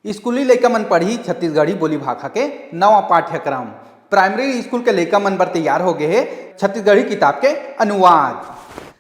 स्कूली लइका मन पढ़ी छत्तीसगढ़ी बोली भाषा के नवा पाठ्यक्रम। प्राइमरी स्कूल के लइका मन बर तैयार हो गए है छत्तीसगढ़ी किताब के अनुवाद।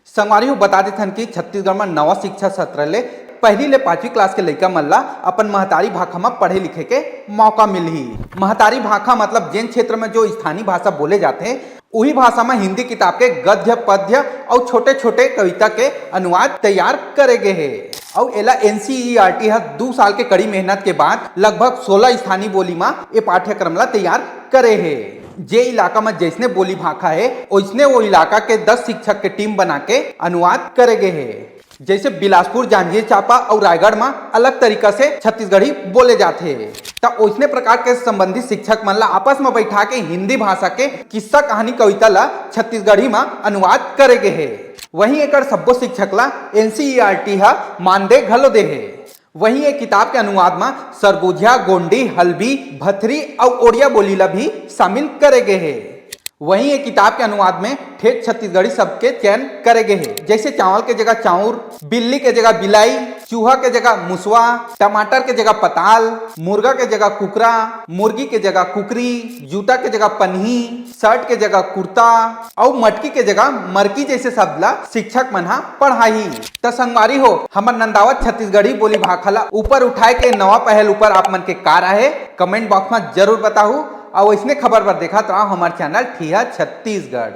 संगवारी बता देथन कि छत्तीसगढ़ में नवा शिक्षा सत्र ले पहली ले 5वीं क्लास के लइका मन ला अपन महतारी भाषा में पढ़े लिखे के मौका मिलही। महतारी भाषा मतलब जेन क्षेत्र में जो स्थानीय भाषा बोले जाते वही भाषा में हिंदी किताब के गद्य पद्य और छोटे छोटे कविता के अनुवाद तैयार करे गए है। और एला NCERT 2 साल के कड़ी मेहनत के बाद लगभग 16 स्थानीय बोली में ये पाठ्यक्रम ला तैयार करे है। जे इलाका में जैसने बोली भाषा है वैसने वो इलाका के 10 शिक्षक के टीम बना के अनुवाद करे गए है। जैसे बिलासपुर, जांजगीर चांपा और रायगढ़ में अलग तरीका से छत्तीसगढ़ी बोले जाते हैं। तब वैसने प्रकार के संबंधित शिक्षक मन ला आपस में बैठा के हिंदी भाषा के किस्सा कहानी कविता ला छत्तीसगढ़ी में अनुवाद करे गए है। वहीं एक सब्बो शिक्षक ला NCERT मानदेय घलो दे है। वहीं एक किताब के अनुवाद में सरगुजिया, गोंडी, हल्बी, भथरी और ओडिया बोली ला भी शामिल करे गए है। वहीं एक किताब के अनुवाद में ठेठ छत्तीसगढ़ी शब्द के चयन करे गए हैं। जैसे चावल के जगह चाउर, बिल्ली के जगह बिलाई, चूहा के जगह मुसवा, टमाटर के जगह पताल, मुर्गा के जगह कुकरा, मुर्गी के जगह कुकरी, जूता के जगह पन्ही, शर्ट के जगह कुर्ता और मटकी के जगह मरकी जैसे शब्द ला शिक्षक मन हा पढ़ाई। त संगवारी हो हमर नंदावत छत्तीसगढ़ी बोली भाषा ला ऊपर उठाए के नवा पहल ऊपर आप मन के कार है कमेंट बॉक्स में जरूर बताहू। और इसने खबर पर देखा तो हमारे चैनल ठिया छत्तीसगढ़।